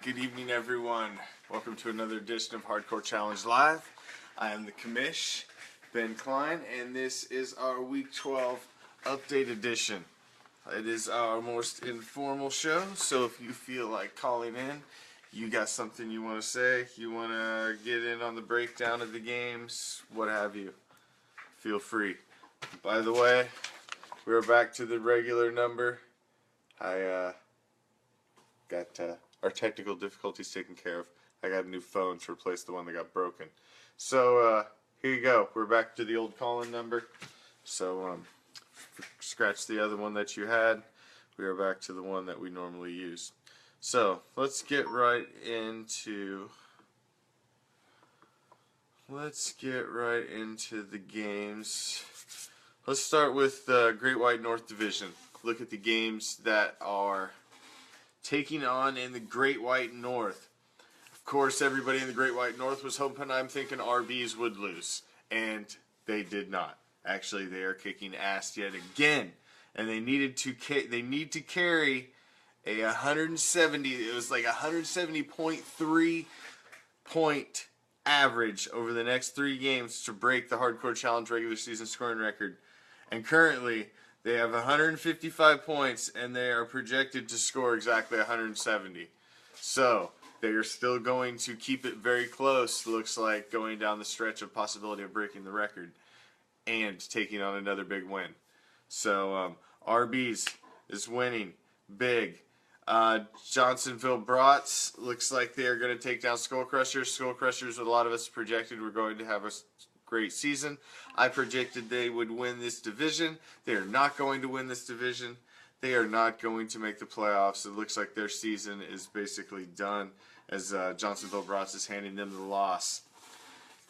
Good evening, everyone. Welcome to another edition of Hardcore Challenge Live. I am the commish, Ben Klein, and this is our Week 12 update edition. It is our most informal show, so if you feel like calling in, you got something you want to say, you want to get in on the breakdown of the games, what have you, feel free. By the way, we're back to the regular number. I got our technical difficulties taken care of. I got a new phone to replace the one that got broken. So here you go. We're back to the old call-in number. So scratch the other one that you had. We are back to the one that we normally use. So let's get right into the games. Let's start with the Great White North Division. Look at the games that are taking on in the Great White North. Of course, everybody in the Great White North was hoping, I'm thinking, RBs would lose. And they did not. Actually, they are kicking ass yet again. And they need to carry a 170, it was like 170.3 point average over the next 3 games to break the Hardcore Challenge regular season scoring record. And currently, they have 155 points, and they are projected to score exactly 170. So, they are still going to keep it very close, looks like, going down the stretch of possibility of breaking the record and taking on another big win. So, RBs is winning big. Johnsonville Brats looks like they are going to take down Skull Crushers. Skull Crushers, a lot of us projected were going to have a great season. I predicted they would win this division. They are not going to win this division. They are not going to make the playoffs. It looks like their season is basically done as Johnsonville Brats is handing them the loss.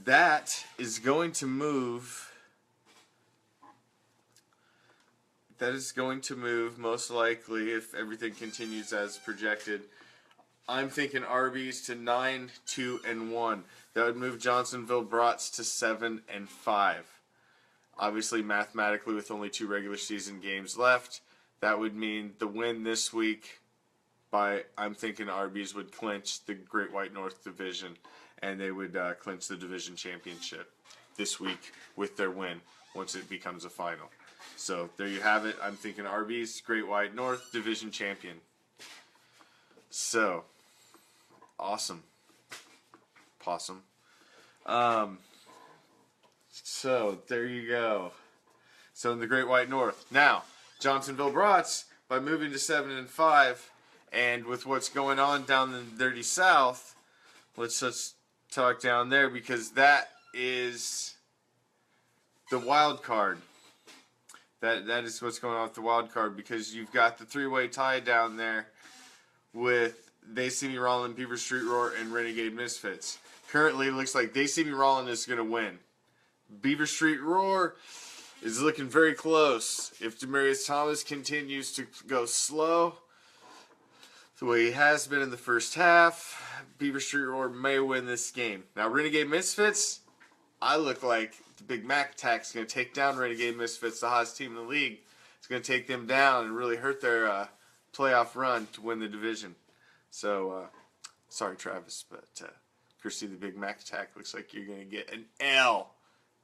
That is going to move. That is going to move most likely if everything continues as projected. I'm thinking RBs to 9-2-1. That would move Johnsonville Brats to 7-5. Obviously, mathematically, with only 2 regular season games left, that would mean the win this week. I'm thinking RBs would clinch the Great White North Division, and they would clinch the division championship this week with their win once it becomes a final. So there you have it. I'm thinking RBs, Great White North Division champion. So awesome. Possum. So there you go. So in the Great White North. Now, Johnsonville Brats, by moving to 7-5, and with what's going on down in the Dirty South, let's just talk down there because that is the wild card. That is what's going on with the wild card because you've got the 3-way tie down there with They See Me Rollin', Beaver Street Roar, and Renegade Misfits. Currently, it looks like They See Me Rollin' is going to win. Beaver Street Roar is looking very close. If Demarius Thomas continues to go slow the way he has been in the first half, Beaver Street Roar may win this game. Now, Renegade Misfits, I look like the Big Mac attack's going to take down Renegade Misfits, the hottest team in the league. It's going to take them down and really hurt their playoff run to win the division. So, sorry, Travis, but Christy, the Big Mac attack, looks like you're going to get an L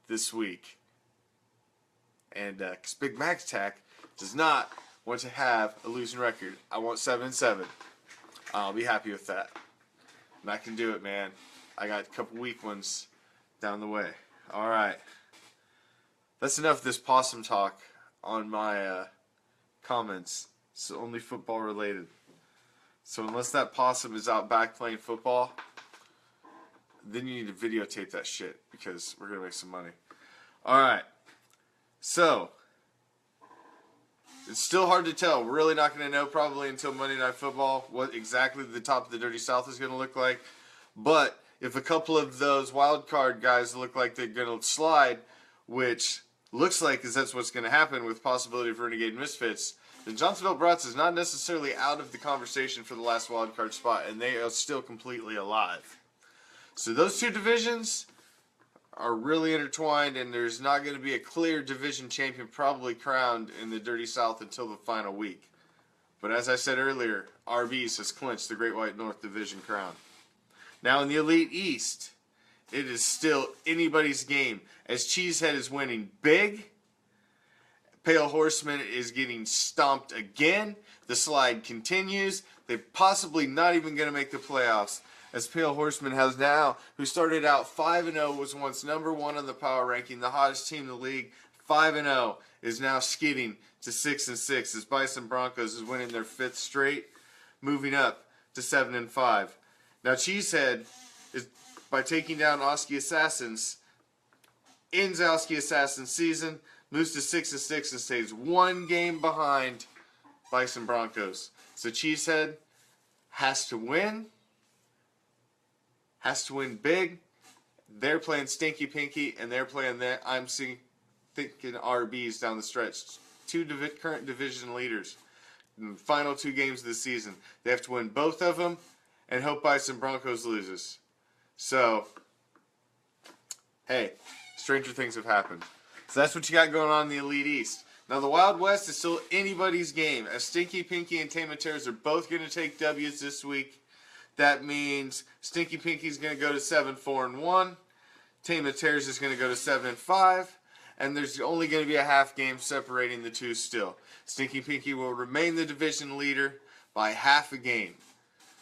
this week. And because Big Mac attack does not want to have a losing record. I want 7-7. I'll be happy with that. And I can do it, man. I got a couple weak ones down the way. All right. That's enough of this possum talk on my comments. It's only football related. So unless that possum is out back playing football, then you need to videotape that shit because we're going to make some money. All right. So, it's still hard to tell. We're really not going to know probably until Monday Night Football what exactly the top of the Dirty South is going to look like. But if a couple of those wild card guys look like they're going to slide, which looks like that's what's going to happen with possibility of Renegade Misfits, then Johnsonville Brats is not necessarily out of the conversation for the last wild card spot, and they are still completely alive. So those two divisions are really intertwined, and there's not going to be a clear division champion probably crowned in the Dirty South until the final week. But as I said earlier, Arby's has clinched the Great White North Division crown. Now in the Elite East, it is still anybody's game as Cheesehead is winning big. Pale Horseman is getting stomped again. The slide continues. They're possibly not even going to make the playoffs. As Pale Horseman has now, who started out 5-0, was once number 1 on the power ranking, the hottest team in the league, 5-0, is now skidding to 6-6 as Bison Broncos is winning their 5th straight, moving up to 7-5. Now Cheesehead is, by taking down Oski Assassins, ends Oski Assassin's season, moves to 6-6 and stays 1 game behind Bison Broncos. So Cheesehead has to win big. They're playing Stinky Pinky, and they're playing that. I'm thinking RBs down the stretch. 2 current division leaders in the final 2 games of the season. They have to win both of them and hope Bison Broncos loses. So, hey, stranger things have happened. So that's what you got going on in the Elite East. Now the Wild West is still anybody's game, as Stinky Pinky and Tame Terrors are both going to take W's this week. That means Stinky Pinky's going to go to 7-4-1. Tame Terrors is going to go to 7-5. And there's only going to be a half game separating the two still. Stinky Pinky will remain the division leader by half a game.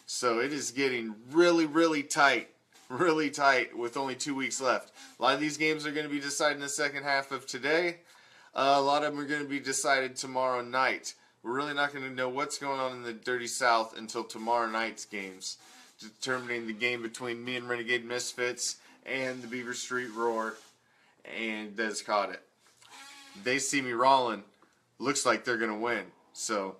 So it is getting really, really tight. Really tight with only 2 weeks left. A lot of these games are going to be decided in the second half of today. A lot of them are going to be decided tomorrow night. We're really not going to know what's going on in the Dirty South until tomorrow night's games, determining the game between me and Renegade Misfits and the Beaver Street Roar and Des Caught It. They see me rolling. Looks like they're going to win. So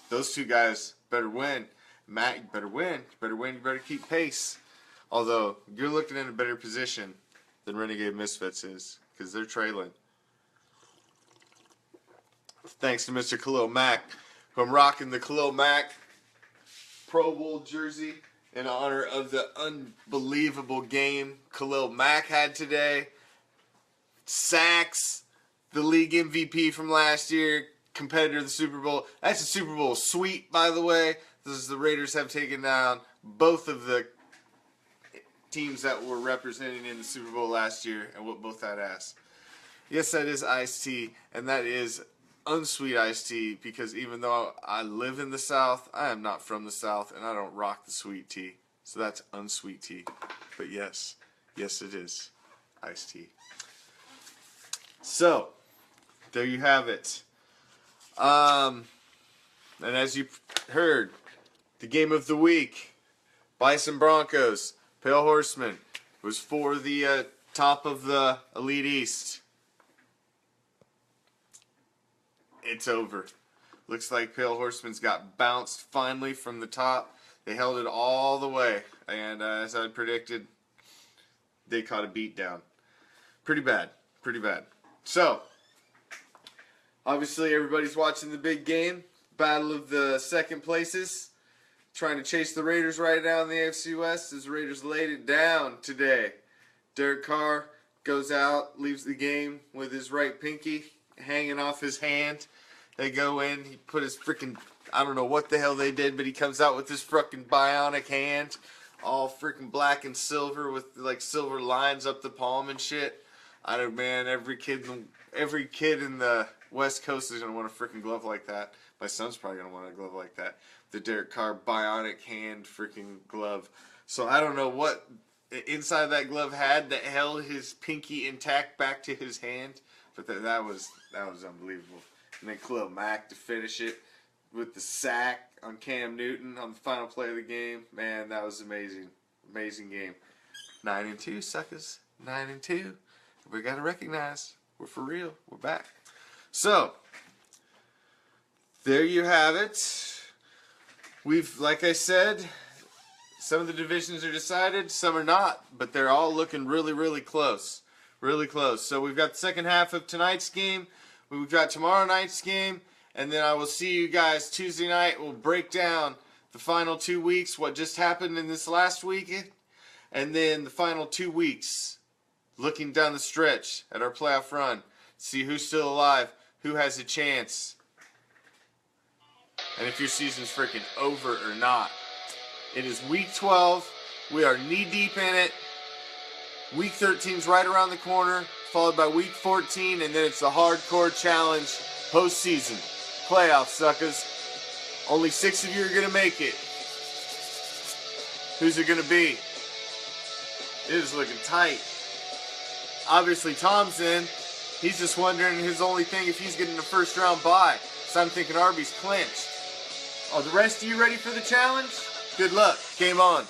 those 2 guys better win. Matt, you better win. You better win. You better keep pace. Although you're looking in a better position than Renegade Misfits is, because they're trailing. Thanks to Mr. Khalil Mack, who I'm rocking the Khalil Mack Pro Bowl jersey in honor of the unbelievable game Khalil Mack had today. Sacks, the league MVP from last year, competitor of the Super Bowl. That's a Super Bowl sweep, by the way. This is the Raiders have taken down both of the teams that were representing in the Super Bowl last year and whooped both that ass. Yes, that is iced tea, and that is unsweet iced tea, because even though I live in the South, I am not from the South, and I don't rock the sweet tea. So that's unsweet tea. But yes, it is iced tea. So, there you have it. And as you heard, the game of the week, Bison Broncos, Pale Horseman, was for the top of the Elite East. It's over. Looks like Pale Horseman's got bounced finally from the top. They held it all the way. And as I predicted, they caught a beat down. Pretty bad. Pretty bad. So, obviously everybody's watching the big game. Battle of the second places. Trying to chase the Raiders right now in the AFC West as the Raiders laid it down today. Derek Carr goes out, leaves the game with his right pinky hanging off his hand. They go in, he put his freaking, I don't know what the hell they did, but he comes out with this freaking bionic hand, all freaking black and silver with like silver lines up the palm and shit. I don't, man, every kid in the West Coast is gonna want a freaking glove like that. My son's probably gonna want a glove like that. The Derek Carr bionic hand freaking glove. So I don't know what inside that glove had that held his pinky intact back to his hand, but that was unbelievable. And then Khalil Mack to finish it with the sack on Cam Newton on the final play of the game. Man, that was amazing. Amazing game. 9-2, suckers. 9-2. We got to recognize we're for real. We're back. So, there you have it. We've, like I said, some of the divisions are decided, some are not, but they're all looking really, really close. Really close. So we've got the second half of tonight's game. We've got tomorrow night's game. And then I will see you guys Tuesday night. We'll break down the final 2 weeks, what just happened in this last weekend. And then the final 2 weeks, looking down the stretch at our playoff run. See who's still alive, who has a chance and if your season's freaking over or not. It is week 12. We are knee deep in it. Week 13's right around the corner, followed by week 14, and then it's the hardcore challenge postseason. Playoff suckers. Only 6 of you are going to make it. Who's it going to be? It is looking tight. Obviously, Tom's in. He's just wondering his only thing if he's getting a first round bye. So I'm thinking Arby's clinched. Are the rest of you ready for the challenge? Good luck. Game on.